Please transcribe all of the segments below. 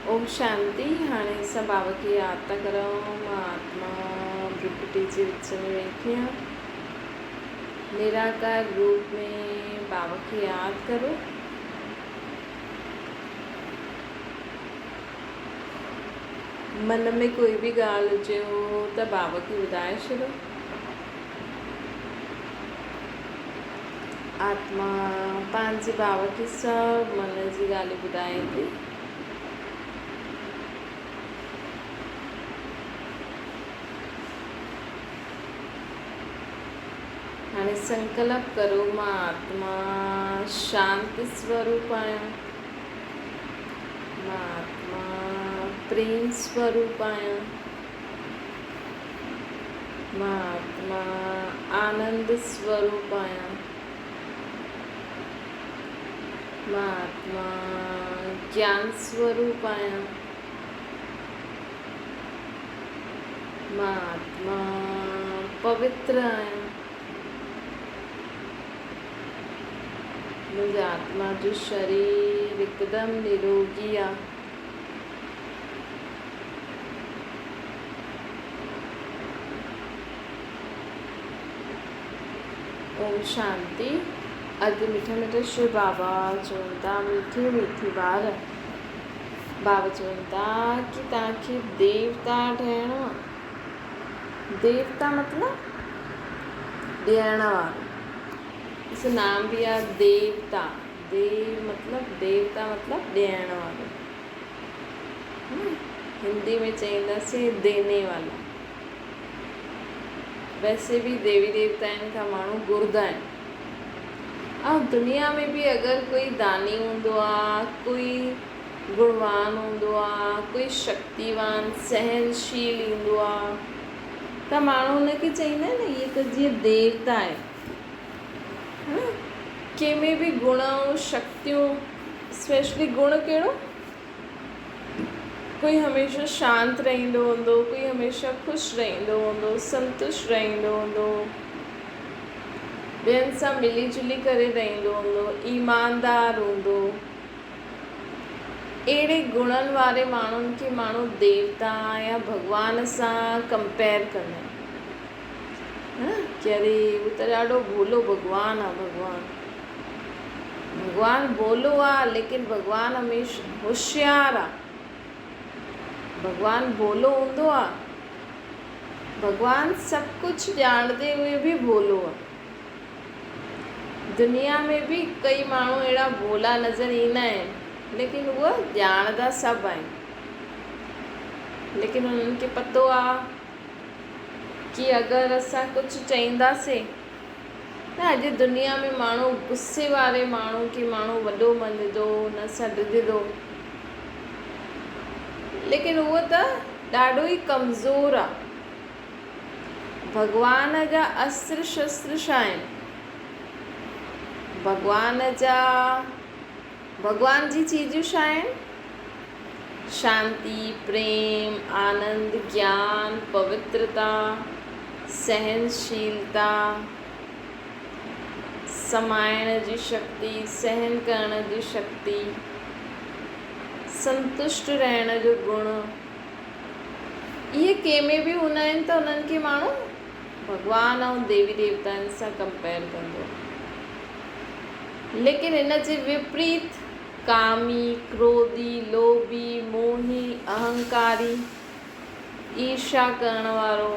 ओम शांति। हाणे असां बाबा खे यादि था करूं। मां आत्मा भ्रिकुटी जे विच में वेठी आहियां। निराकार रूप में बाबा खे यादि करो। मन में कोई बि ॻाल्हि हुजेव त बाबा खे ॿुधाए छॾो। आत्मा पंहिंजे बाबा खे सभु मन जी ॻाल्हियूं ॿुधाए थी। हाणे संकल्प करो, मां आत्मा शांति स्वरूप आहियां। मां आत्मा प्रेम स्वरूप आहियां। मां आत्मा आनंद स्वरूप आहियां। मां आत्मा ज्ञान स्वरूप आहियां। मां आत्मा पवित्र आहियां। मुंहिंजे आत्मा जो शरीर हिकदमि निरोगी आहे। ओम शांति। अॼु मिठा मिठा शिव बाबा चवनि था, मीठी मीठी ॿार बाबा चवनि था कि तव्हांखे देवता ठहिणो आहे। देवता मतिलबु ॾियण वारो। इस नाम भी आहे देवता। देव मतलब देवता मतलब ॾियण वारो। हिंदी में चईंदासीं देने वाला। वैसे भी देवी देवताउनि खां माण्हू घुरंदा आहिनि। ऐं दुनिया में भी अगरि कोई दानी हूंदो आहे, कोई गुणवान हूंदो आहे, कोई शक्तिवान सहनशील हूंदो आहे, त माण्हू हुनखे चईंदा आहिनि न, इहे त जीअं देवता आहे। कंहिंमें बि गुण ऐं शक्तियूं, स्पेशली गुण कहिड़ो, कोई हमेशह शांत रहंदो हूंदो, कोई हमेशह ख़ुशि रहंदो हूंदो, संतुष्ट रहंदो हूंदो, ॿियनि सां मिली जुली करे रहंदो हूंदो, ईमानदार हूंदो। अहिड़े गुणनि वारे माण्हुनि खे माण्हू देवता या भॻवान सां कंपेयर कंदा आहिनि। कि अरे हू त ॾाढो भोलो भॻवानु आहे। भॻवानु भोलो आहे, लेकिन भॻवानु हमेशह होशियारु आहे। भॻवानु भोलो हूंदो आहे, भॻवानु सभु कुझु ॼाणंदे हुए बि भोलो आहे। दुनिया में भी कई माण्हू अहिड़ा भोला नज़र ईंदा आहिनि, लेकिन उहे ॼाणंदा सभु आहिनि। लेकिन उन्हनि खे पतो आहे कि अगरि असां कुझु चईंदासीं न, अॼु दुनिया में माण्हू गुस्से वारे माण्हू खे माण्हू वॾो मञंदो, हुन सां डिॼंदो, लेकिन उहो त ॾाढो ई कमज़ोर आहे। भॻवान जा अस्त्र शस्त्र छा आहिनि? भॻवान जी चीजूं छा आहिनि? शांति, प्रेम, आनंद, ज्ञान, पवित्रता, सहनशीलता, समाइण जी शक्ति, सहन करण जी शक्ति, संतुष्ट रहण जो गुण। इहे कंहिंमें बि हूंदा आहिनि त उन्हनि खे माण्हू भॻवान ऐं देवी देवताउनि सां कंपेयर कंदो। लेकिन इन जे विपरीत कामी, क्रोधी, लोभी, मोही, अहंकारी, ईर्ष्या करण वारो,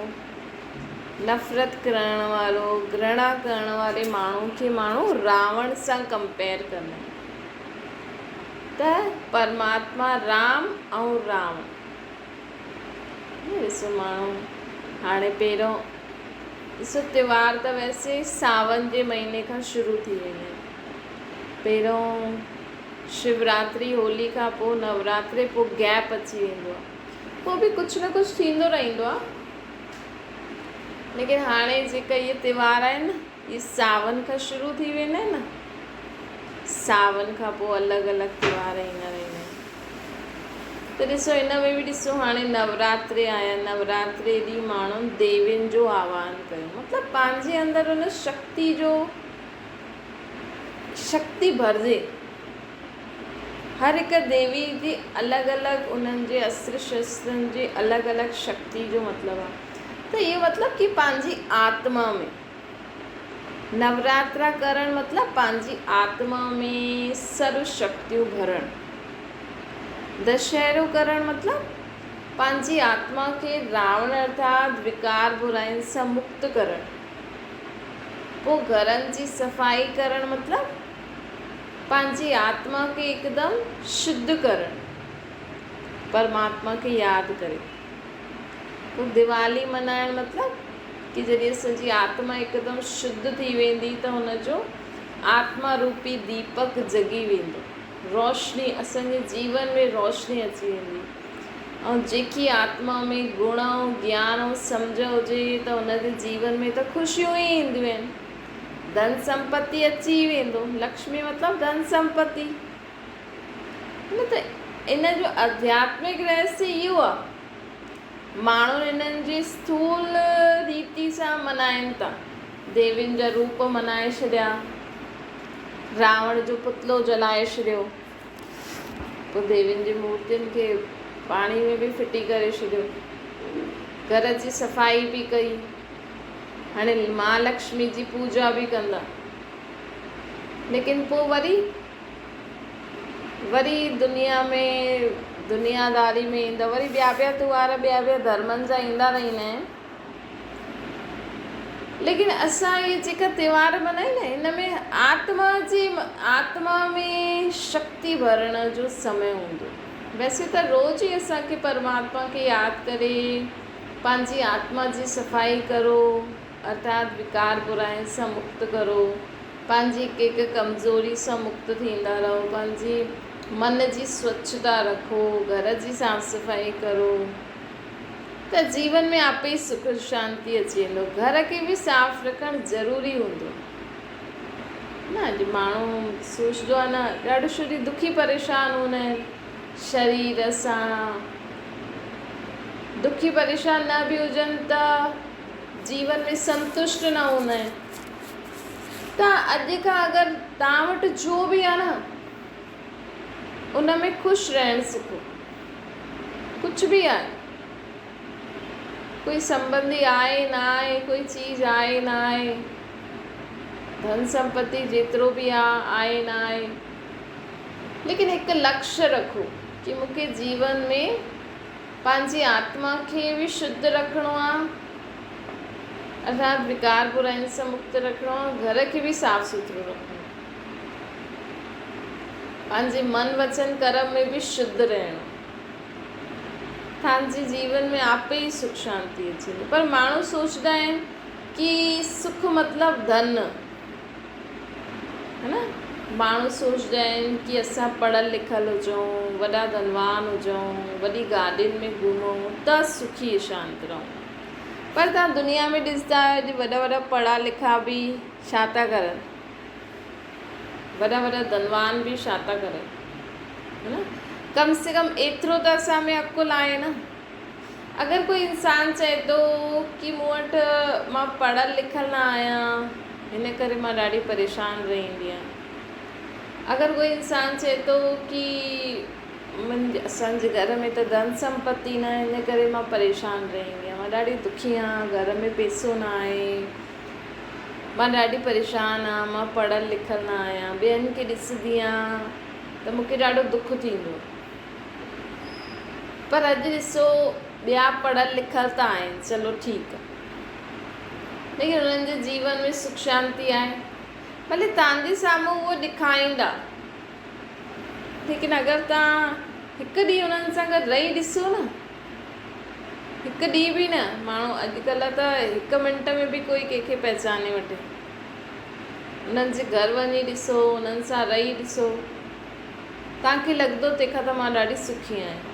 नफ़रत करण वारो, घृणा करण वारे माण्हू खे माण्हू रावण सां कंपेयर कंदा आहिनि। त परमात्मा राम ऐं रावण, ॾिसो माण्हू हाणे पहिरों ॾिसो, त्योहार त वैसे सावन जे महीने खां शुरू थी वेंदा आहिनि। पहिरों शिवरात्रि, होली खां पोइ नवरात्रे, पोइ गैप अची वेंदो आहे, पोइ बि कुझु न कुझु थींदो रहंदो आहे। लेकिन हाणे जेका इहे त्योहार आहिनि न, इहे सावन खां शुरू थी वेंदा आहिनि न। सावन खां पोइ अलॻि अलॻि त्योहार ईंदा रहंदा आहिनि। त ॾिसो, हिन में बि ॾिसो, हाणे नवरात्रे आया। नवरात्रे ॾींहुं माण्हुनि देवियुनि जो आह्वान कयो, मतिलबु पंहिंजे अंदरि हुन शक्ति भरिजे। हर हिकु देवी जी अलॻि अलॻि उन्हनि जे अस्त्र शस्त्रनि जी अलॻि अलॻि शक्ति जो मतिलबु आहे। त इहो मतिलबु कि पंहिंजी आत्मा में नवरात्रा करणु मतिलबु पंहिंजी आत्मा में सर्व शक्तियूं भरणु। दशहरो करणु मतिलबु पंहिंजी आत्मा खे रावण अर्थात विकार बुराइनि सां मुक्त करणु। पोइ घरनि जी सफ़ाई करणु मतिलबु पंहिंजी आत्मा खे हिकदमि शुद्ध करणु, परमात्मा खे यादि करे। पोइ दिवाली मल्हाइणु मतिलबु कि जॾहिं असांजी आत्मा हिकदमि शुद्ध थी वेंदी त हुनजो आत्मा रूपी दीपक जगी वेंदो, रोशनी असांजे जीवन में रोशनी अची वेंदी। ऐं जेकी आत्मा में गुण ऐं ज्ञान ऐं सम्झ हुजे त हुनजे जीवन में त ख़ुशियूं ई ईंदियूं आहिनि, धन संपत्ति अची वेंदो। लक्ष्मी मतिलबु धन संपत्ति। न त इन जो आध्यात्मिक रहस्य इहो आहे। माण्हू इन्हनि जी स्थूल रीति सां मल्हाइनि था, देवियुनि जा रूप मल्हाए छॾिया, रावण जो पुतलो जलाए छॾियो, पोइ देवियुनि जी मूर्तियुनि खे पाणी में बि फिटी करे छॾियो, घर जी सफ़ाई बि कई, हाणे महालक्ष्मी जी पूजा बि कंदा। लेकिन पोइ वरी दुनिया में दुनियादारी में ईंदा, वरी ॿिया त्योहार ॿिया धर्मनि जा ईंदा रहंदा आहिनि। लेकिन असां इहे जेका त्योहार मल्हाईंदा आहियूं हिन में आत्मा में शक्ति भरण जो समय हूंदो। वैसे त रोज़ ई असांखे परमात्मा खे यादि करे पंहिंजी आत्मा जी सफ़ाई करो, अर्थात विकार बुराइनि सां मुक्त करो, पंहिंजी हिकु कमज़ोरी सां मुक्त थींदा रहो, पंहिंजी मन जी स्वच्छता रखो, घर जी साफ़ सफ़ाई करो, त जीवन में आपे ई सुख शांति अची वेंदो। घर खे बि साफ़ रखणु ज़रूरी हूंदो न। अॼु माण्हू सोचंदो आहे न, ॾाढो शरीर दुखी परेशान हूंदा आहिनि, शरीर सां दुखी परेशान न बि हुजनि त जीवन में संतुष्ट न हूंदा आहिनि। त अॼु खां अगरि तव्हां वटि जो बि आहे न उन में ख़ुशि रहणु सिखो। कुझु बि आहे, कोई संबंधी आहे न आहे, कोई चीज़ आहे न आहे, धन संपत्ति जेतिरो बि आहे न आहे, लेकिन हिकु लक्ष्य रखो कि मूंखे जीवन में पंहिंजी आत्मा खे बि शुद्ध रखिणो आहे, अर्थात विकार बुराइनि सां मुक्त रखिणो आहे, घर खे बि साफ़ सुथरो रखिणो आहे, पंहिंजे मन वचन कर्म में बि शुद्ध रहणो। तव्हांजे जीवन में आपे ई सुख शांति अची वेंदी। पर माण्हू सोचंदा आहिनि कि सुख मतिलबु धन, है न। माण्हू सोचंदा आहिनि कि असां पढ़ियल लिखियल हुजूं, वॾा धनवान हुजूं, वॾी गाॾियुनि में घुमूं त सुखी शांति रहूं। पर तव्हां दुनिया में ॾिसंदा आहियो अॼु वॾा पढ़ा लिखा बि छा था करनि, वॾा धनवान बि छा था करनि, है न। कम से कम एतिरो त असां में अकुल आहे न। अगरि कोई इंसान चए थो कि मूं वटि मां पढ़ियल लिखियल न आहियां, हिन करे मां ॾाढी परेशान रहंदी आहियां। अगरि कोई इंसान चए थो कि असांजे घर में त धन संपत्ति न आहे, हिन करे मां परेशान रहंदी आहियां, मां ॾाढी दुखी आहियां, घर में पैसो न आहे, मां ॾाढी परेशान आहियां, मां पढ़ियल लिखियल न आहियां, ॿियनि खे ॾिसंदी आहियां त मूंखे ॾाढो दुख थींदो। पर अॼु ॾिसो ॿिया पढ़ियल लिखियल त आहिनि, चलो ठीकु आहे, लेकिन उन्हनि जे जीवन में सुख शांति आहे। भले तव्हांजे साम्हूं उहो ॾेखारींदा, लेकिन अगरि तव्हां हिकु ॾींहुं उन्हनि सां गॾु रही ॾिसो न, हिकु ॾींहुं बि न, माण्हू अॼुकल्ह त हिकु मिंट में बि कोई कंहिंखे पहचाने वठे, उन्हनि जे घर वञी ॾिसो, उन्हनि सां रही ॾिसो, तव्हांखे लॻंदो तंहिंखां त मां ॾाढी सुखी आहियां।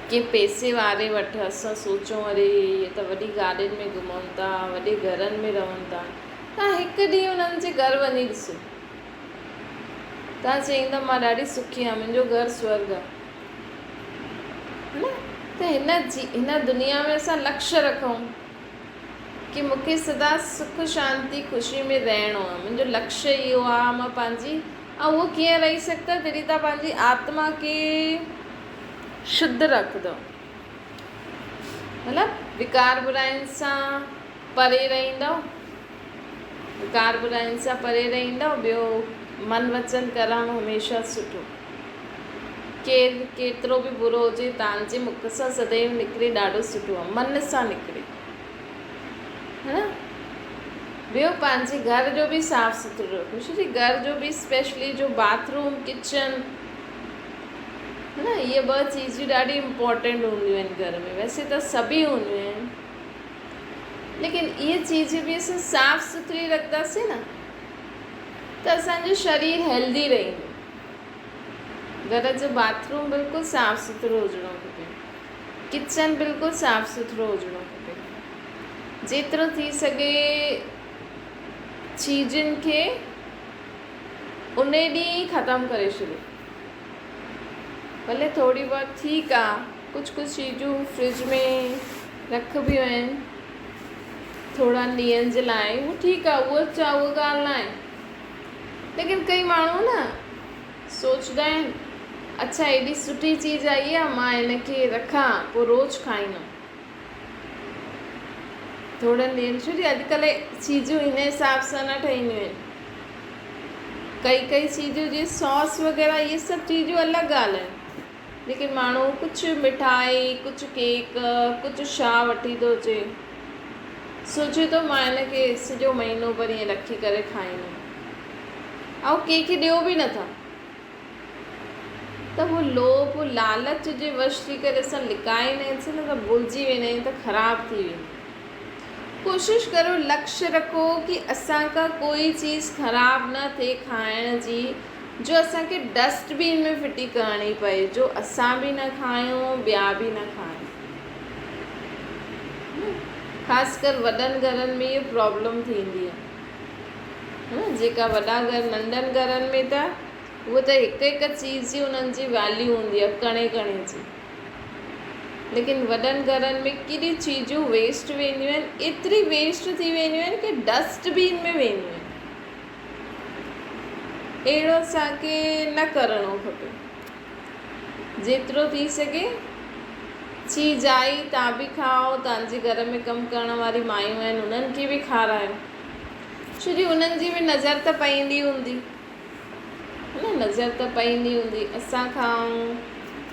के पैसे वारे वटि असां सोचूं अरे इहे त वॾी गाॾियुनि में घुमनि था, वॾे घरनि में रहनि था, तव्हां हिकु ॾींहुं उन्हनि जे घर वञी ॾिसो, तव्हां चईंदा मां ॾाढी सुखी आहियां, मुंहिंजो घरु स्वर्ग आहे, है न। त हिन दुनिया में असां लक्ष्य रखूं कि मूंखे सदा सुख शांति ख़ुशी में रहणो आहे, मुंहिंजो लक्ष्य इहो आहे, मां पंहिंजी ऐं उहो कीअं रही सघंदा जॾहिं तव्हां पंहिंजी आत्मा खे शुद्ध रखंदव, मतिलबु विकार बुराइनि सां परे रहंदव, विकार बुराइनि सां परे रहंदव। ॿियो मन वचन कर्म हमेशह सुठो, केरु केतिरो बि बुरो हुजे तव्हांजे मुख सां सदैव निकिरे ॾाढो सुठो आहे, मन सां निकिरे, है न। ॿियो पंहिंजे घर जो बि साफ़ु सुथिरो रखो, छो घर जो बि स्पेशली जो बाथरूम किचन, है न, इहे ॿ चीज़ूं ॾाढी इम्पोर्टेंट हूंदियूं आहिनि घर में। वैसे त सभी हूंदियूं आहिनि, लेकिन इहे चीज़ूं बि असां साफ़ु सुथरी रखंदासीं न त असांजो शरीर हेल्दी रहंदो। घर जो बाथरूम बिल्कुलु साफ़ु सुथिरो हुजिणो खपे, किचन बिल्कुलु साफ़ु सुथिरो हुजिणो खपे, जेतिरो थी सघे चीज़ुनि खे उन ॾींहुं ख़तमु करे छॾियो। भले थोरी बहुत ठीकु आहे, कुझु कुझु चीज़ूं फ्रिज में रखबियूं आहिनि थोरा ॾींहंनि जे लाइ, उहो ठीकु आहे, उहा ॻाल्हि न आहे। लेकिन कई माण्हू न सोचंदा आहिनि अच्छा एॾी सुठी चीज़ आई आहे मां हिनखे रखां पोइ रोज़ु खाईंदमि थोड़नि ॾींहंनि, छो जो अॼुकल्ह चीज़ूं हिन हिसाब सां न ठहींदियूं आहिनि। कई चीज़ूं जीअं सॉस वग़ैरह इहे सभु चीज़ूं अलॻि ॻाल्हि आहिनि, लेकिन माण्हू कुझु मिठाई, कुझु केक, कुझु छा वठी थो अचे, सोचे थो मां हिनखे सॼो महीनो भर ईअं रखी करे खाईंदमि, ऐं कंहिंखे ॾियो बि नथा। त उहो लोभ लालच जे वश थी करे असां लिकाए न न त भुलिजी वेंदा आहियूं त ख़राबु थी वेंदी। कोशिशि करो, लक्ष्य रखो कि असांखां कोई चीज़ ख़राबु न थिए खाइण जी, जो असांखे डस्टबिन में फिटी करणी पए, जो असां बि न खायूं ॿिया बि न खायूं। ख़ासि कर वॾनि घरनि में इहा प्रॉब्लम थींदी आहे, जेका वॾा घर, नंढनि घरनि में त उहो त हिकु हिकु चीज़ जी उन्हनि जी वैल्यू हूंदी आहे, कणे कणे जी। लेकिन वॾनि घरनि में केॾी चीज़ूं वेस्ट वेंदियूं आहिनि, एतिरी वेस्ट थी वेंदियूं आहिनि कि डस्टबिन में वेंदियूं आहिनि। अहिड़ो असांखे न करिणो खपे। जेतिरो थी सघे चीज़ आई तव्हां बि खाओ, तव्हांजे घर में कमु करण वारी मायूं आहिनि उन्हनि खे बि खारायो, छो जो उन्हनि जी बि नज़र त पईंदी हूंदी, है न, नज़र त पईंदी हूंदी। असां खाऊं,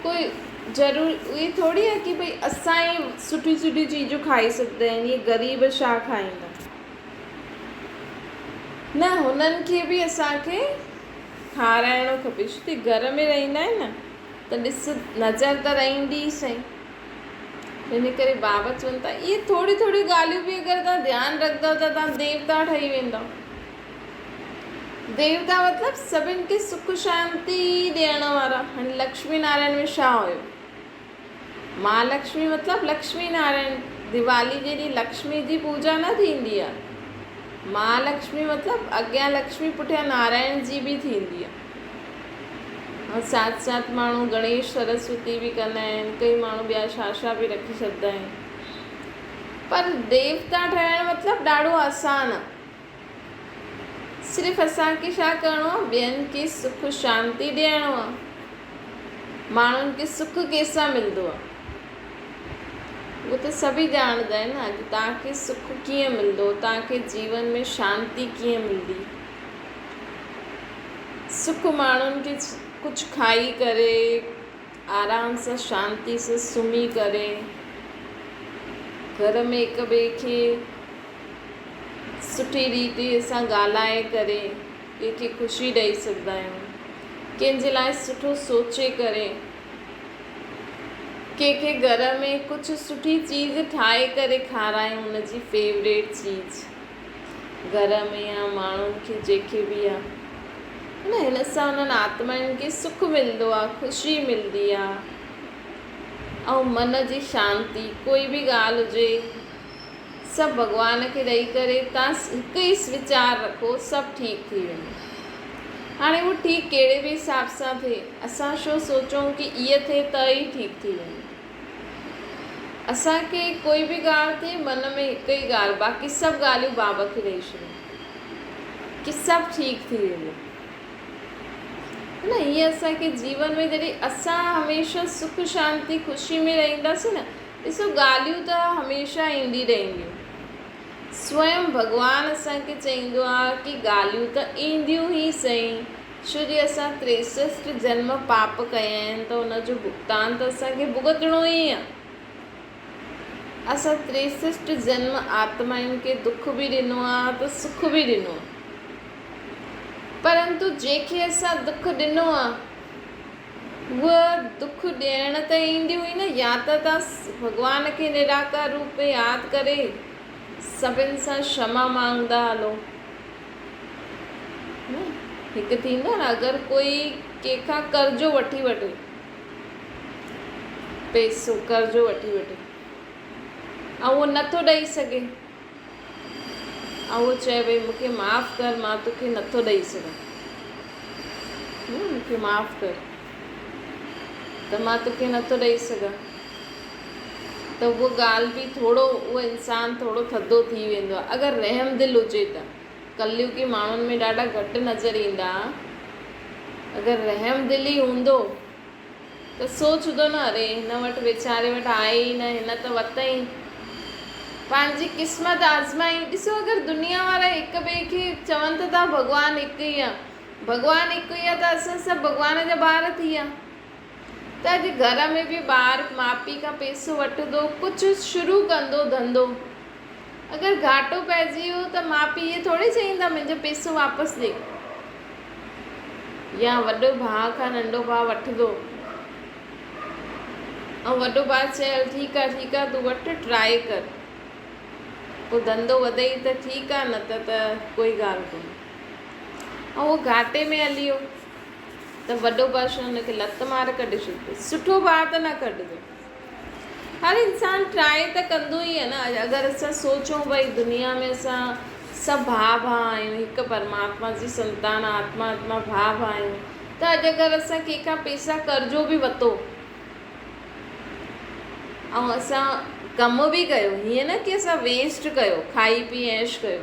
कोई ज़रूरु इहे थोरी आहे कि भई असां ई सुठी चीज़ूं खाई सघंदा आहिनि, इहे ग़रीब छा खाईंदा, न, हुननि खे बि असांखे खाराइणो खपे, छो कि घर में रहंदा आहिनि न त ॾिस नज़र त रहंदी ई सही। इन करे बाबा चवनि था इहे थोरी ॻाल्हियूं बि अगरि तव्हां ध्यानु रखंदव त तव्हां देवता ठही वेंदव। देवता मतिलबु सभिनि खे सुख शांति ॾियण वारा। हाणे लक्ष्मी नारायण में छा हुयो, महालक्ष्मी मतिलबु लक्ष्मी नारायण। दिवाली जे ॾींहुं लक्ष्मी जी पूजा न थींदी आहे, महालक्ष्मी मतिलबु अॻियां लक्ष्मी पुठियां नारायण जी बि थींदी आहे। ऐं साथ साथ माण्हू गणेश सरस्वती बि कंदा आहिनि, कई माण्हू ॿिया छा बि रखी सघंदा आहिनि। पर देवता ठहिणु मतिलबु ॾाढो आसानु आहे, सिर्फ़ु असांखे छा करिणो आहे, ॿियनि खे सुख शांति ॾियणो आहे। माण्हुनि खे सुख कंहिंसां मिलंदो आहे उहो त सभी ॼाणंदा आहिनि न, कि तव्हांखे सुख कीअं मिलंदो, तव्हांखे जीवन में शांती कीअं मिलंदी। सुख माण्हुनि खे कुझु खाई करे आराम सां शांति सां सुम्ही करे घर में हिक ॿिए खे सुठी रीति सां ॻाल्हाए करे कंहिंखे ख़ुशी ॾेई सघंदा आहियूं, कंहिंजे लाइ सुठो सोचे करे, कंहिंखे घर में कुझु सुठी चीज़ ठाहे करे खारायूं, हुनजी फेवरेट चीज़ घर में या माण्हुनि खे जेके बि आहे न, हिन सां उन्हनि आत्माउनि खे सुख मिलंदो आहे, ख़ुशी मिलंदी आहे, ऐं मन जी शांती। कोई बि ॻाल्हि हुजे सभु भॻवान खे ॾेई करे तव्हां हिकु ई वीचार रखो, सभु ठीकु थी वेंदो। हाणे उहो ठीकु कहिड़े बि हिसाब सां थिए, असां छो सोचूं कि इहा थिए त ई ठीकु थी वेंदो। असांखे कोई बि ॻाल्हि थिए मन में हिकु ई ॻाल्हि, बाक़ी सभु ॻाल्हियूं बाबा खे ॾेई छॾियो कि सभु ठीकु थी वेंदो। न हीअं असांखे जीवन में जॾहिं असां हमेशह सुख शांती ख़ुशी में रहंदासीं न, ॾिसो ॻाल्हियूं त हमेशह ईंदी रहंदियूं। स्वयं भॻवानु असांखे चईंदो आहे कि ॻाल्हियूं त ईंदियूं ई सही, छो जे असां 63 जन्म पाप कया आहिनि त उनजो भुगतान त असांखे भुगतणो ई आहे। असां 63 जन्म आत्माउनि खे दुख बि ॾिनो आहे त सुख बि ॾिनो आहे, परंतु जंहिंखे असां दुख ॾिनो आहे उहा दुख ॾियण त ईंदियूं ई न। या त तव्हां भॻवान खे निराकार रूप में यादि करे सभिनि सां क्षमा मांगंदा हलो। हिकु थींदो न, अगरि कोई कंहिंखां कर्ज़ो वठी वठे, पैसो कर्ज़ो वठी वठे ऐं उहो नथो ॾेई सघे, ऐं उहो चए भई मूंखे माफ़ु कर, मां तोखे नथो ॾेई सघां, मूंखे माफ़ु कर त मां तोखे नथो ॾेई सघां, त उहो ॻाल्हि बि थोरो, उहो इंसानु थोरो थधो थी वेंदो आहे। अगरि रहम दिलि हुजे त कलयुगी माण्हुनि में ॾाढा घटि नज़र ईंदा। अगरि रहम दिलि ई हूंदो त सोचंदो न, अरे हिन वटि वीचारे वटि आहे ई न, हिन त वरितई, पंहिंजी क़िस्मत आज़माई। ॾिसो, अगरि दुनिया वारा हिक ॿिए खे चवनि था भॻवानु हिकु ई आहे, भॻवानु हिकु ई आहे, त असां सभु भॻवान जा ॿार थी विया। त अॼु घर में बि ॿारु माउ पीउ खां पैसो वठंदो, कुझु शुरू कंदो धंधो, अगरि घाटो पइजी वियो त माउ पीउ इहे थोरी चईंदा मुंहिंजो पैसो वापसि ॾे। या वॾो भाउ खां नंढो भाउ वठंदो ऐं वॾो भाउ चए हल ठीकु आहे तूं वठि, ट्राए कर, पोइ धंधो वधई त ठीकु आहे, न त कोई ॻाल्हि कोन्हे। ऐं उहो घाटे में हली वियो त वॾो भाउ हुनखे लत मार कढी छॾियो, सुठो भाउ त न कढंदो। हर इंसानु ट्राए त कंदो ई आहे न। अगरि असां सोचूं भई दुनिया में असां सभु भाउ आहियूं, हिकु परमात्मा जी संतान, आत्मा भाउ आहियूं, त अॼु अगरि असां कंहिंखां पैसा कर्ज़ो बि वरितो ऐं असां कमु बि कयो, हीअं न कि असां वेस्ट कयो, खाई पी ऐश कयो,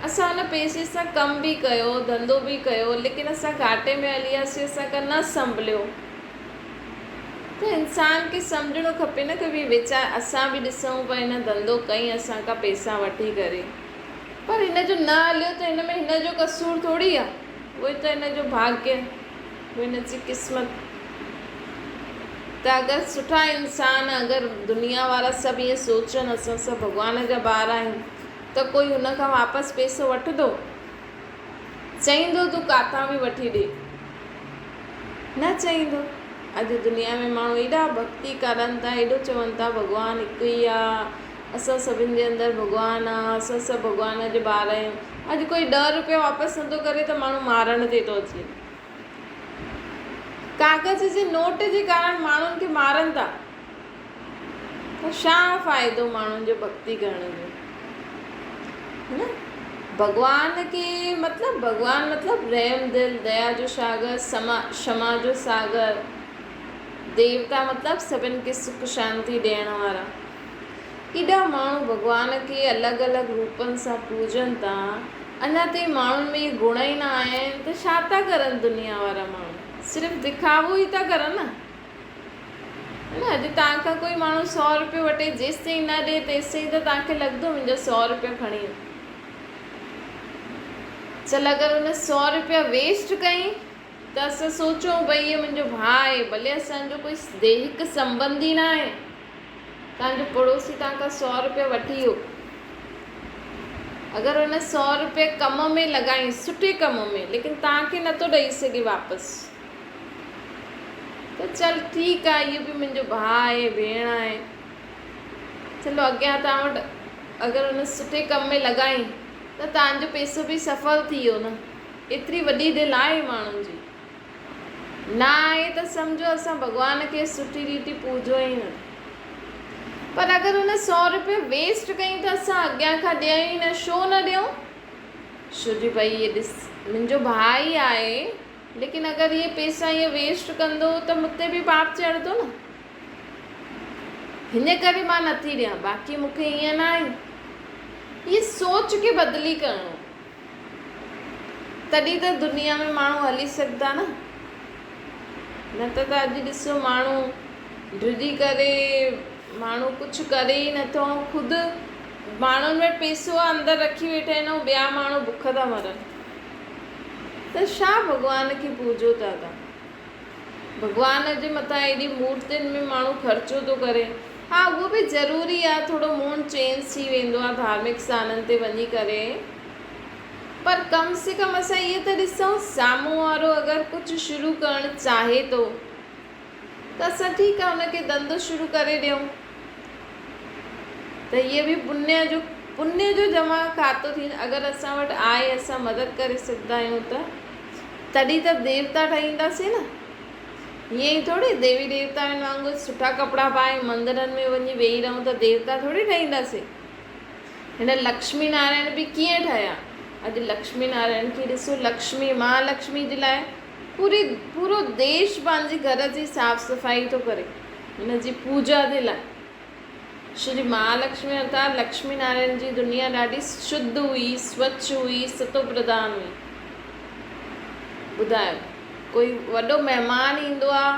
असां हुन पैसे सां कमु बि कयो, धंधो बि कयो, लेकिन असां घाटे में हली वियासीं, असांखां न संभलियो, त इंसान खे सम्झणो खपे न कि भई वीचार असां बि ॾिसूं पिया हिन धंधो कई असांखां पैसा वठी करे, पर हिन जो न हलियो त हिन में हिन जो कसूर थोरी आहे, उहो त हिन जो भाग्य, उहो हिन जी क़िस्मत। त अगरि सुठा इंसान, अगरि दुनिया वारा सभु ईअं सोचनि असां सभु भॻवान जा ॿार आहियूं, त कोई हुन खां वापसि पैसो वठंदो, चईंदो तूं काथां बि वठी ॾे, न चईंदो। अॼु दुनिया में माण्हू एॾा भक्ति करनि था, एॾो चवनि था भॻवानु हिकु ई आहे, असां सभिनि जे अंदरि भॻवानु आहे, असां सभु भॻवान जे ॿार आहियूं। अॼु कोई 10 रुपया वापसि नथो करे त माण्हू मारण ते थो अचे, कागज़ जे नोट जे कारण माण्हुनि खे मारनि था, त छा फ़ाइदो माण्हुनि जो भक्ति करण जो, न? भॻवान खे भॻवान मतिलबु रहम दिल, दया जो सागर, क्षमा जो सागर, देवता मतिलबु सभिनि खे सुख शांति ॾियण वारा। एॾा माण्हू भॻवान खे अलॻि अलॻि रूपनि सां पूजनि था, अञा ताईं माण्हुनि में इहे गुण ई न आया आहिनि, त छा था करनि दुनिया वारा माण्हू? सिर्फ़ु दिखावो ई था करनि न। अॼु तव्हांखां कोई माण्हू 100 रुपयो वठे, जेसि ताईं न ॾिए तेसि ताईं त तव्हांखे लॻंदो मुंहिंजा 100 रुपया खणी वियो। चल अगरि हुन 100 रुपया वेस्ट कई त असां सोचूं भई इहो मुंहिंजो भाउ आहे, भले असांजो कोई दैहिक संबंधी न आहे, तव्हांजो पड़ोसी तव्हांखां 100 रुपया वठी वियो, अगरि हुन 100 रुपया कम में लॻाई, सुठे कम में, लेकिन तव्हांखे नथो ॾेई सघे वापसि, त चल ठीकु आहे, इहो बि मुंहिंजो भाउ आहे, भेण आहे, चलो अॻियां तव्हां वटि अगरि हुन सुठे कम में लॻाई त तव्हांजो पैसो बि सफल थी वियो न। एतिरी वॾी दिलि आहे माण्हुनि जी, न आहे त सम्झो असां भॻवान खे सुठी रीति पूजो ई न। पर अगरि हुन 100 रुपया वेस्ट कई त असां अॻियां खां ॾियूं ई न, छो न ॾियूं? छो जी भई इहे ॾिस मुंहिंजो भाउ ई आहे, लेकिन अगरि इहे पैसा इहे वेस्ट कंदो त मूंते बि पाप चढ़ंदो न, हिन करे मां नथी ॾियां, बाक़ी मूंखे ईअं न आहे। इहे सोच खे बदिली करिणो, तॾहिं त दुनिया में माण्हू हली सघंदा न। न त अॼु ॾिसो माण्हू ड्रिजी करे, माण्हू कुझु करे ई नथो, ख़ुदि माण्हुनि वटि पैसो अंदरि रखी वेठा आहिनि ऐं ॿिया माण्हू बुख था मरनि। त छा भॻवान खे पूॼो था तव्हां? भॻवान जे मथां एॾी मूर्तियुनि में माण्हू ख़र्चो थो करे। हा, उहो बि ज़रूरी आहे, थोरो मूड चेंज थी वेंदो आहे धार्मिक स्थाननि ते वञी करे, पर कम से कम असां इहे त ॾिसूं, साम्हूं वारो अगरि कुझु शुरू करणु चाहे थो त असां ठीकु आहे हुनखे धंधो शुरू करे ॾियूं, त इहे बि पुण्य जो जमा खातो थींदो। अगरि असां वटि आहे, असां मदद करे सघंदा आहियूं तॾहिं त देवता ठहींदासीं न। ईअं ई थोरी देवी देवताउनि वांगुरु सुठा कपिड़ा पाए मंदरनि में वञी वेही रहूं त देवता थोरी ठहींदासीं। हिन लक्ष्मी नारायण बि कीअं ठहिया? अॼु लक्ष्मी नारायण खे ॾिसो, लक्ष्मी महालक्ष्मी जे लाइ पूरो देश पंहिंजे घर जी साफ़ सफ़ाई थो करे, हिन जी पूजा जे लाइ। श्री महालक्ष्मी अर्थात लक्ष्मी नारायण जी दुनिया ॾाढी शुद्ध हुई, स्वच्छ हुई, सतो प्रधान हुई। ॿुधायो, कोई वॾो महिमान ईंदो आहे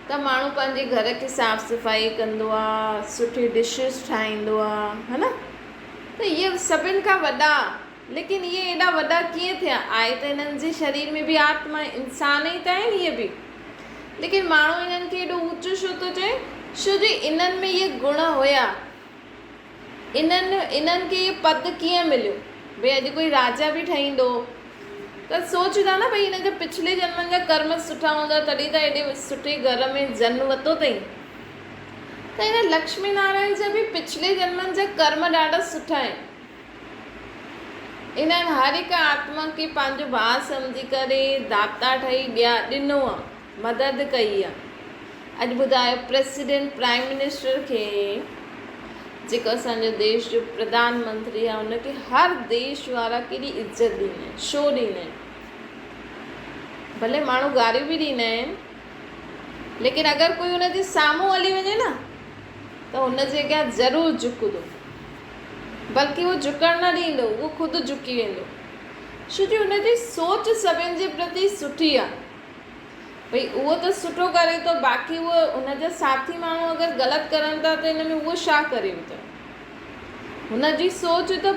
त माण्हू पंहिंजे घर खे साफ़ सफ़ाई कंदो आहे, सुठी डिशिस ठाहींदो आहे, है न? त इहे सभिनि खां वॾा, लेकिन इहे एॾा वॾा कीअं थिया? आहे त हिननि जे शरीर में बि आत्मा, इंसान ई त आहिनि इहे बि, लेकिन माण्हू इन्हनि खे एॾो ऊचो छो थो चए? छो जो इन्हनि में इहे गुण हुया। इन्हनि खे इहे पद कीअं मिलियो? भई अॼु कोई राजा बि ठहींदो त सोचदा न, भई हिन जा पिछले जन्मनि जा कर्म सुठा हूंदा तॾहिं त एॾे सुठे घर में जन्म वरितो अथई। त हिन लक्ष्मी नारायण जा बि पिछले जन्मनि जा कर्म ॾाढा सुठा आहिनि। इन्हनि हर हिकु आत्मा खे पंहिंजो भाउ सम्झी करे दाता ठही ॾिनो आहे, मदद कई आहे। अॼु ॿुधायो, प्रेसिडेंट प्राइम मिनिस्टर खे, जेको असांजो देश जो प्रधानमंत्री आहे, हुनखे हर देश वारा केॾी इज़त ॾींदा आहिनि, छो ॾींदा आहिनि? भले माण्हू गारियूं बि ॾींदा आहिनि, लेकिन अगरि कोई हुनजे साम्हूं हली वञे न त हुनजे अॻियां ज़रूरु झुकंदो, बल्कि उहो झुकण न ॾींदो, उहो ख़ुदि झुकी वेंदो। छो जो हुनजी सोच सभिनि जे प्रति सुठी आहे। भई उहो त सुठो करे थो, बाक़ी उहो हुनजा साथी माण्हू अगरि ग़लति करनि था त हिन में उहो छा करे थो? हुनजी सोच त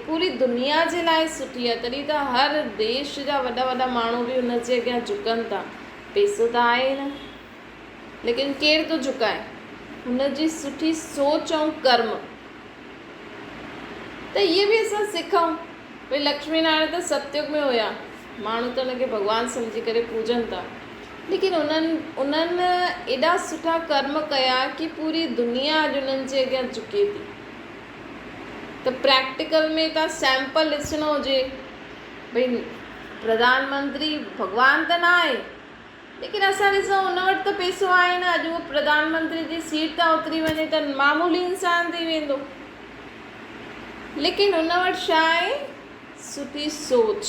पूरी दुनिया जे लाइ सुठी आहे, तॾहिं त हर देश जा वॾा वॾा माण्हू बि हुनजे अॻियां झुकनि था। पैसो त आहे न, लेकिन केरु थो झुकाए? हुनजी सुठी सोच ऐं कर्म। त इहे बि असां सिखूं। भई लक्ष्मी नारायण त सतयुग में हुया, माण्हू त हुनखे भॻवानु सम्झी करे पूजनि था, लेकिन उन्हनि एॾा सुठा कर्म कया कि पूरी दुनिया अॼु उन्हनि जे अॻियां झुके थी। त प्रैक्टिकल में तव्हां सैंपल ॾिसणो हुजे, भई प्रधानमंत्री भॻवान त न आहे, लेकिन असां ॾिसूं हुन वटि त पैसो आहे न। अॼु उहो प्रधानमंत्री जी सीट तां उतरी वञे त मामूली इंसान थी वेंदो, लेकिन हुन वटि छा आहे? सुठी सोच,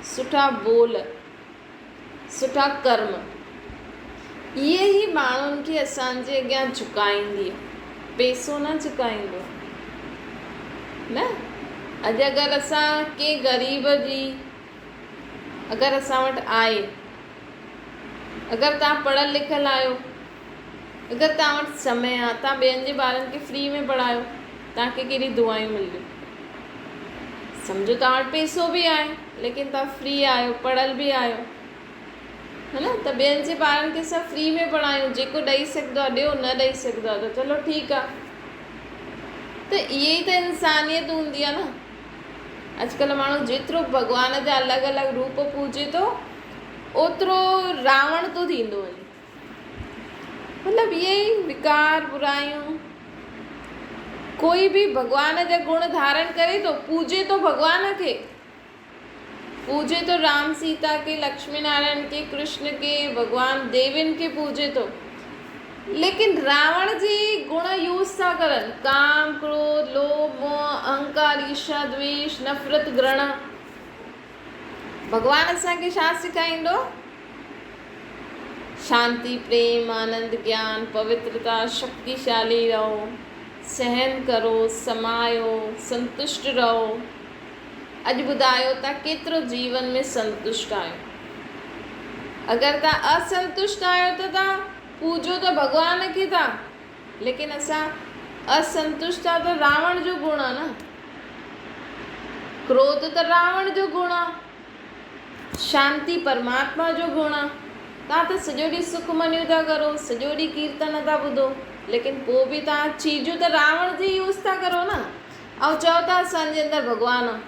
सुठा बोल, सुठा कर्म। इहे ई माण्हुनि खे असांजे अॻियां झुकाईंदी आहे, पैसो न झुकाईंदो न। अॼु अगरि असां कंहिं ग़रीब जी, अगरि असां वटि आहे, अगरि तव्हां पढ़ियल लिखियल आहियो, अगरि तव्हां वटि समय आहे, तव्हां ॿियनि जे ॿारनि खे फ्री में पढ़ायो, तव्हांखे केॾी दुआयूं मिलंदियूं। सम्झो तव्हां वटि पैसो बि आहे, लेकिन तव्हां फ्री आहियो, पढ़ियल बि आहियो, है न? त ॿियनि जे ॿारनि खे असां फ्री में पढ़ायूं, जेको ॾेई सघंदो आहे ॾियो, न ॾेई सघंदो आहे त चलो ठीकु आहे। त इहे ई त इंसानियत हूंदी आहे न। अॼुकल्ह माण्हू जेतिरो भॻवान जा अलॻि अलॻि रूप पूजे थो, ओतिरो रावण थो थींदो वञे। मतिलबु इहे ई विकार, बुरायूं। कोई बि भॻवान जा गुण धारण करे थो, पूजे थो भॻवान खे, पूजे थो राम सीता के, लक्ष्मी नारायण के, कृष्ण के, भॻवान देवियुनि खे पूजे थो, लेकिन रावण जी गुण यूज़ था करनि। काम, क्रोध, लोभ, मोह, अहंकार, ईर्ष्या, द्वेष, नफ़रत, घृणा। भॻवान असांखे छा सेखारींदो? शांति, प्रेम, आनंद, ज्ञान, पवित्रता, शक्तिशाली रहो, सहन करो, समायो, संतुष्ट रहो। अॼु ॿुधायो तव्हां केतिरो जीवन में संतुष्ट आहियो? अगरि तव्हां असंतुष्ट आहियो त तव्हां पूजो त भॻवान खे था, लेकिन असां असंतुष्ट आहे त रावण जो गुण आहे न। क्रोध त रावण जो गुण आहे, शांति परमात्मा जो गुण आहे। तव्हां त सॼो ॾींहुं सुख मनियूं था करो, सॼो ॾींहुं कीर्तन था ॿुधो, लेकिन पोइ बि तव्हां चीजूं त रावण जी यूज़ था करो न। ऐं चओ था असांजे अंदरि भॻवानु आहे।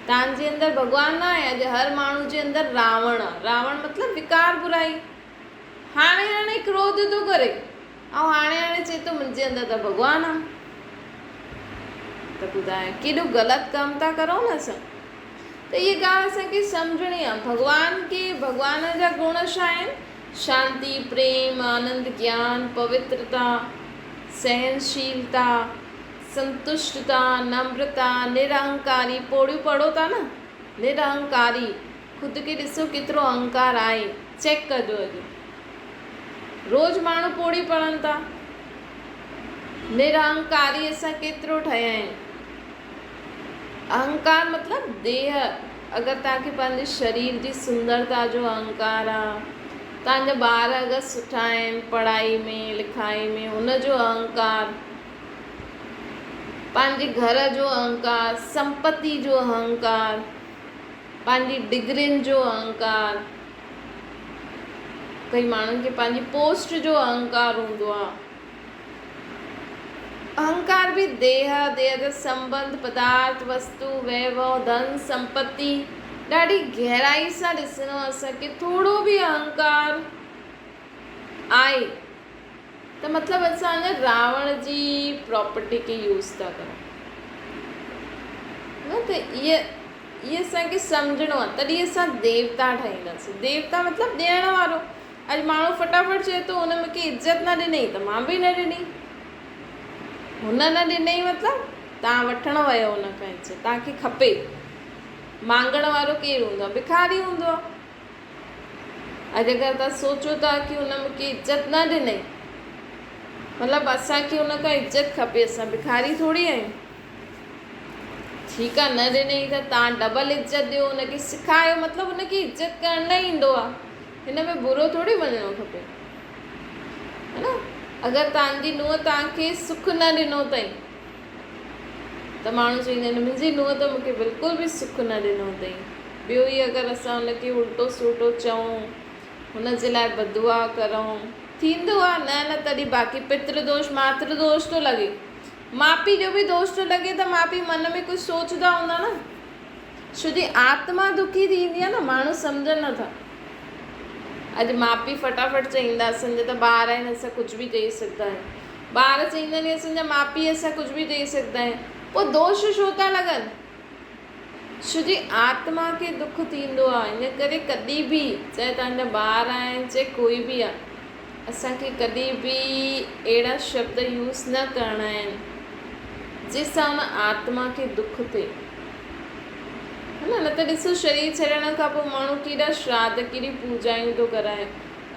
तव्हांजे अंदरि भॻवानु न आहे, अॼु हर माण्हू जे अंदरि रावण आहे। रावण मतिलबु विकार बुराई। हाणे क्रोध थो करे ऐं हाणे चए थो मुंहिंजे अंदरि त भॻवानु आहे। त ॿुधाए केॾो ग़लति कमु था करो न असां। त इहा ॻाल्हि असांखे सम्झणी आहे। भॻवान जा गुण छा आहिनि? शांति, प्रेम, आनंद, ज्ञान, पवित्रता, सहनशीलता, संतुष्टता, नम्रता, निरहंकारी। पोड़ियूं पढ़ो था न, निरहंकारी। ख़ुदि खे ॾिसो केतिरो अहंकार आहे, चेक कजो। अॼु रोज़ माण्हू पोड़ी पढ़नि था। निरहंकारी असां केतिरो ठहिया आहियूं। अहंकार मतिलबु देह। अगरि तव्हांखे पंहिंजे शरीर जी सुंदरता जो अहंकार आहे, तव्हांजा ॿार अगरि सुठा आहिनि पढ़ाई में लिखाई में, हुनजो अहंकार, पंहिंजे घर जो अहंकार, संपत्ति जो अहंकार, पंहिंजी डिग्रियुनि जो अहंकार। कई माण्हुनि खे पंहिंजी पोस्ट जो अहंकार हूंदो आहे। अहंकार बि देह जा संबंध, पदार्थ, वस्तु, वैभव, धन, संपत्ति, ॾाढी गहराई सां ॾिसणो आहे असांखे। थोरो बि अहंकार आहे त मतिलबु असां अञा रावण जी प्रॉपर्टी खे यूज़ था करूं न। त इहे असांखे सम्झणो आहे, तॾहिं असां देवता ठाहींदासीं। देवता मतिलबु ॾियण वारो। अॼु माण्हू फटाफट चए थो हुन मूंखे इज़त न ॾिनई त मां बि न ॾिनी। हुन न ॾिनई मतिलबु तव्हां वठण वियो हुन खां इज़त, तव्हांखे खपे। मांगण वारो केरु हूंदो आहे? भिखारी हूंदो आहे। अॼु अगरि तव्हां सोचो था की हुन मूंखे इज़त न ॾिनई, मतिलबु असांखे हुन खां इज़त खपे, असां भिखारी थोरी आहियूं। ठीकु आहे, न ॾिनई त तव्हां डबल इज़त ॾियो, हुनखे सेखारियो, मतिलबु हुनखे इज़त करणु न ईंदो आहे। हिन में बुरो थोरी मञिणो खपे, है न। अगरि तव्हांजी नुंहुं तव्हांखे सुख न ॾिनो अथई त माण्हू चवंदा आहिनि मुंहिंजी नुंहुं त मूंखे बिल्कुलु बि सुख न ॾिनो अथई। ॿियो ई अगरि असां हुनखे उल्टो सुल्टो चऊं, हुनजे लाइ बदुआ करूं, थींदो आहे न तॾहिं बाक़ी पितृदोष मातृदोष थो लॻे, माउ पीउ जो बि दोष थो लॻे। त माउ पीउ मन में कुझु सोचंदा हूंदा न, छो जी आत्मा दुखी थींदी आहे न, माण्हू सम्झनि नथा। अॼु माउ पीउ फटाफट चईंदा असांजा त ॿार आहिनि, असां कुझु बि चई सघंदा आहियूं। ॿार चईंदा आहिनि असांजा माउ पीउ, असां कुझु बि चई सघंदा आहियूं। पोइ दोष छो था लॻनि? छो जी आत्मा खे दुख थींदो आहे। इन करे कॾहिं बि, चाहे तव्हांजा ॿार आहिनि चाहे कोई बि आहे, असांखे कॾहिं बि अहिड़ा शब्द यूज़ न करणा आहिनि जंहिंसां हुन आत्मा खे दुख थिए, है न। न त ॾिसो शरीर छॾण खां पोइ माण्हू केॾा श्राद्ध, केॾी पूजायूं थो कराए।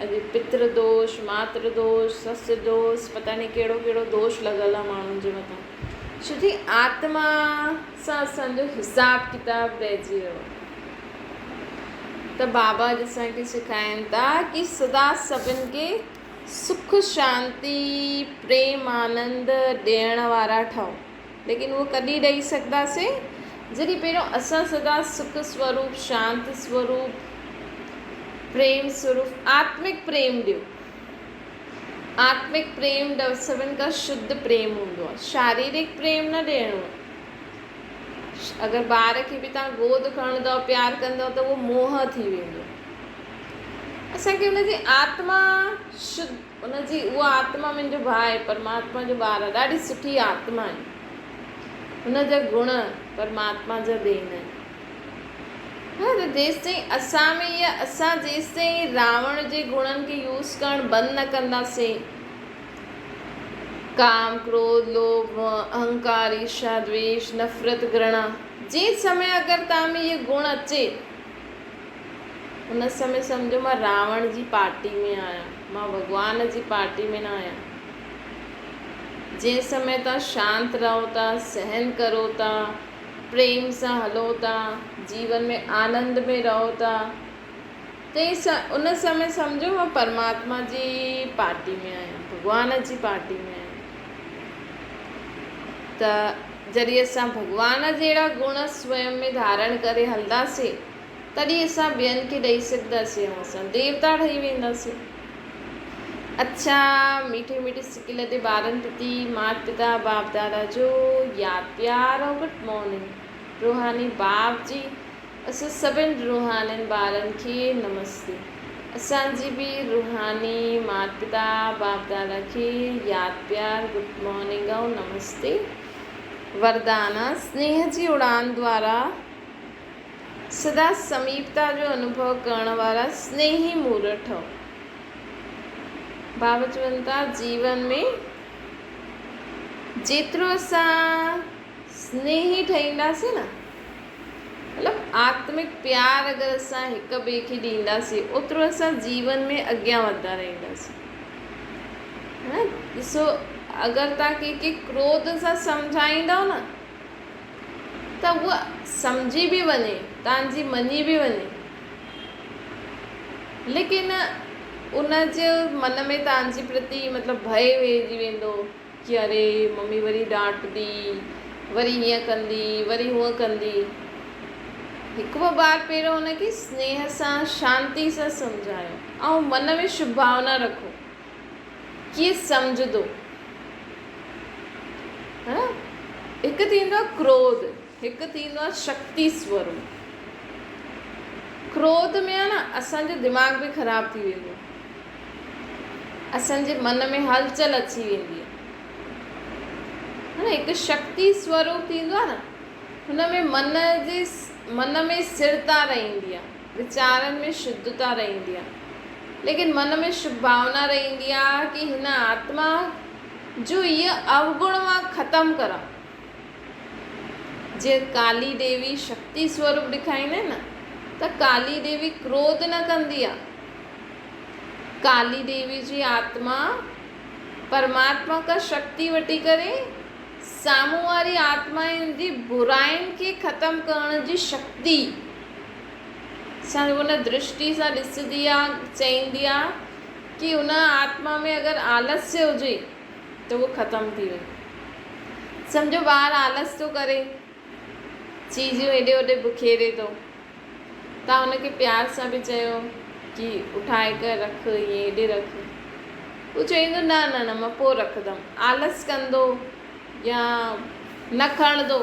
अॼु पितृदोष, मातृदोष, ससु दोष, पता नहीं कहिड़ो कहिड़ो दोष लॻल आहे माण्हुनि जे मथां। छो जी आत्मा सां असांजो हिसाब किताब रहिजी वियो आहे। त बाबा अॼु असांखे सेखारीनि था कि सदा सभिनि खे सुख, शांति, प्रेम, आनंद ॾियण वारा ठहो। लेकिन उहो कॾहिं ॾेई सघंदासीं? जॾहिं पहिरियों असां सदा सुख स्वरूप, शांति स्वरूप, प्रेम स्वरूप, आत्मिक प्रेम ॾियो। आत्मिक प्रेम सभिनि खां शुद्ध प्रेम हूंदो आहे। शारीरिक प्रेम न ॾियणो आहे। अगरि ॿार खे बि तव्हां गोद खणंदव, प्यारु कंदव त उहो मोह थी वेंदो। असांखे हुनजी आत्मा शुद्ध, हुनजी उहा आत्मा मुंहिंजो भाउ आहे, परमात्मा जो ॿारु आहे, ॾाढी सुठी आत्मा आहे। हुनजा गुण परमात्मा जा देन आहिनि। हा, त जेसिताईं असां में या असां जेसिताईं रावण जे गुणनि खे यूज़ करणु बंदि न कंदासीं, काम, क्रोध, लोभ, अहंकार, ईर्ष्या, द्वेष, नफ़रत, घृणा, जंहिं समय अगरि तव्हां में इहे गुण अचे, उन समय सम्झो मां रावण जी पार्टी में आहियां, मां भॻवान जी पार्टी में न आहियां। जंहिं समय तव्हां शांत रहो था, सहन करो था, प्रेम सां हलो था, जीवन में आनंद में रहो था, त उन समय सम्झो मां परमात्मा जी पार्टी में आहियां, भॻवान जी पार्टी में आहियां। त जॾहिं असां भॻवान जहिड़ा गुण स्वयं में धारण करे हलंदासीं तॾहिं असां ॿियनि खे ॾेई सघंदासीं ऐं असां देवता ठही वेंदासीं। अच्छा, मीठे मीठे सिकिल ते ॿारनि प्रति माता पिता बाप दादा जो यादि प्यार और गुड मॉर्निंग। रूहानी बाप जी असां सभिनि रूहानी ॿारनि खे नमस्ते। असांजी बि रूहानी माता पिता बाप दादा खे यादि प्यार गुड मॉर्निंग ऐं नमस्ते। वरदान: स्नेह जी उड़ान द्वारा सदा समीपता जो अनुभव करण वारा स्नेही मूर्त ठहो। बाबा चवनि था जीवन में जेतिरो असां स्नेही ठहींदासीं न, मतिलबु आत्मिक प्यार अगरि असां हिक ॿिए खे ॾींदासीं ओतिरो असां जीवन में अॻियां वधंदा रहंदासीं। हा, ॾिसो अगरि तव्हां कंहिंखे क्रोध सां सम्झाईंदव न त उहा सम्झी बि वञे, तव्हांजी मञी बि वञे, लेकिन उनजे मन में तव्हांजे प्रति मतिलबु भय वेहिजी वेंदो कि अरे मम्मी वरी डांटदी, वरी हीअं कंदी, वरी हूअं कंदी। हिकु ॿ बार पहिरियों हुनखे स्नेह सां शांती सां सम्झायो ऐं मन में शुभ भावना रखो कि सम्झंदो। हा, हिकु थींदो आहे क्रोध, हिकु थींदो आहे शक्ति स्वरूप। क्रोध में आहे न असांजो दिमाग़ बि ख़राबु थी वेंदो, असांजे मन में हलचल अची वेंदी आहे। हा न, हिकु शक्ति स्वरूप थींदो आहे न, हुन में मन में स्थिरता रहंदी आहे, वीचारनि में शुद्धता रहंदी आहे, लेकिन मन में शुभ भावना रहंदी आहे कि हिन आत्मा जो इहा अवगुण मां ख़तमु करा। जे काली देवी शक्ति स्वरूप ॾेखारींदा आहिनि न, त काली देवी क्रोध न कंदी आहे। काली देवी जी आत्मा परमात्मा का शक्ति वठी करे साम्हूं वारी आत्माउनि जी बुराइनि खे ख़तमु करण जी शक्ति सां उन दृष्टि सां ॾिसंदी आहे, चईंदी आहे कि उन आत्मा में अगरि आलस्य हुजे त उहो ख़तमु थी वञे। सम्झो ॿारु आलस थो करे, चीज़ियूं हेॾे होॾे बुखेरे थो, तव्हां हुनखे प्यार सां बि चयो कि उठाए करे रख, ईअं हेॾे रख, हू चवंदो न न न मां पोइ रखंदमि, आलस कंदो या न खणंदो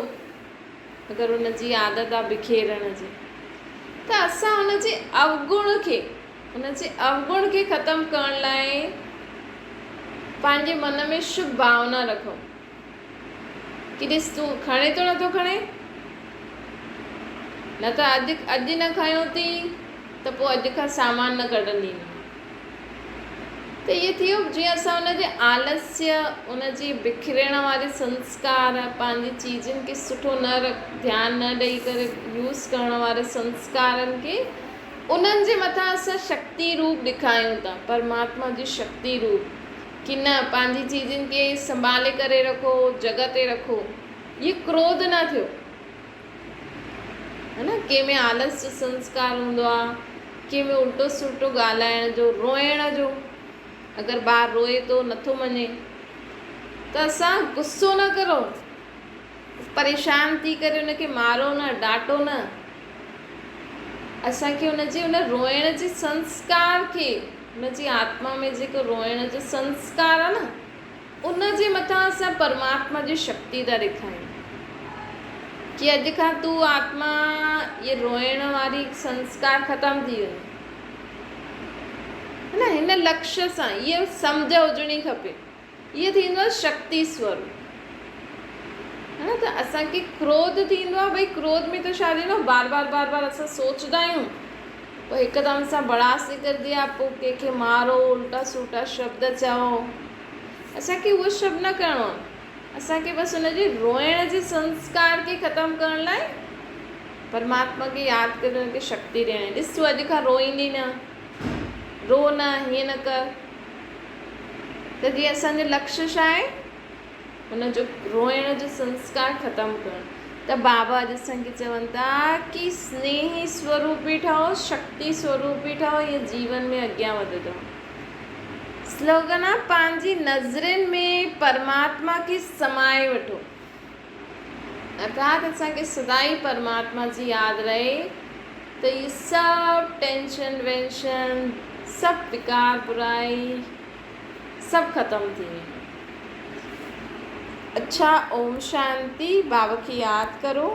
अगरि हुनजी आदत आहे बिखेरण जी। त असां हुनजे अवगुण खे ख़तमु करण लाइ पंहिंजे मन में शुभ भावना रखूं कि ॾिस तूं खणे थो नथो खणे, न त अॼु न खयो थी त पोइ अॼु खां सामान न कढंदी। त इहे थी वियो जीअं असां हुनजे आलस्य, उनजी बिखरण वारे संस्कार, पंहिंजी चीज़ुनि खे सुठो ध्यानु न ॾेई करे यूज़ करण वारे संस्कारनि खे उन्हनि जे मथां असां शक्ति रूप ॾेखारियूं था, परमात्मा जी शक्ति रूप कि न पंहिंजी चीज़ुनि खे संभाले करे रखो, जॻह ते रखो। इहे क्रोध न थियो, है न। कंहिंमें आलस जो संस्कार हूंदो आहे, कंहिंमें उल्टो सुल्टो ॻाल्हाइण जो, रोइण जो। अगरि ॿारु रोए थो, नथो मञे, त असां गुस्सो न करो, परेशान थी करे हुनखे मारो न, डांटो न। असांखे हुन रोइण जे संस्कार खे, हुनजी आत्मा में जेको रोइण जो संस्कार आहे न, उन जे मथां असां परमात्मा जी शक्ति था ॾेखारियूं कि अॼु खां तूं आत्मा ये रोइण वारी संस्कार ख़तमु थी वञे, है न। हिन लक्ष्य सां इहा सम्झ हुजणी खपे। इहो थींदो आहे शक्ति स्वरूप, है न। त असांखे क्रोध थींदो आहे, भई क्रोध में त छा थींदो आहे, बार बार असां सोचंदा आहियूं, पोइ हिकदमि सां भड़ास निकिरंदी आहे, पोइ कंहिंखे मारो, उल्टा सुल्टा शब्द चओ। असांखे उहो शब्द न करिणो आहे, असांखे बसि हुनजे रोइण जे संस्कार खे ख़तमु करण लाइ परमात्मा खे यादि करे हुनखे शक्ति ॾियणी। ॾिस तूं अॼु खां रोईंदी न, रो न, हीअं न कर। त जीअं असांजो लक्ष्य छा आहे, हुनजो रोइण जो संस्कार ख़तमु करणु। त बाबा अॼु असांखे चवनि था कि स्नेही स्वरूपी ठहो, शक्ति स्वरूपी ठहो, इहे जीवन में अॻियां वधंदो। स्लोगन आहे पंहिंजी नज़रनि में परमात्मा खे समाए वठो, अर्थात असांखे सदाई परमात्मा जी यादि रहे त इहे सभु टेंशन वेंशन, सभु विकार बुराई सभु ख़तमु थी वेंदो। अच्छा, ओम शांति। बाबा खे यादि करो।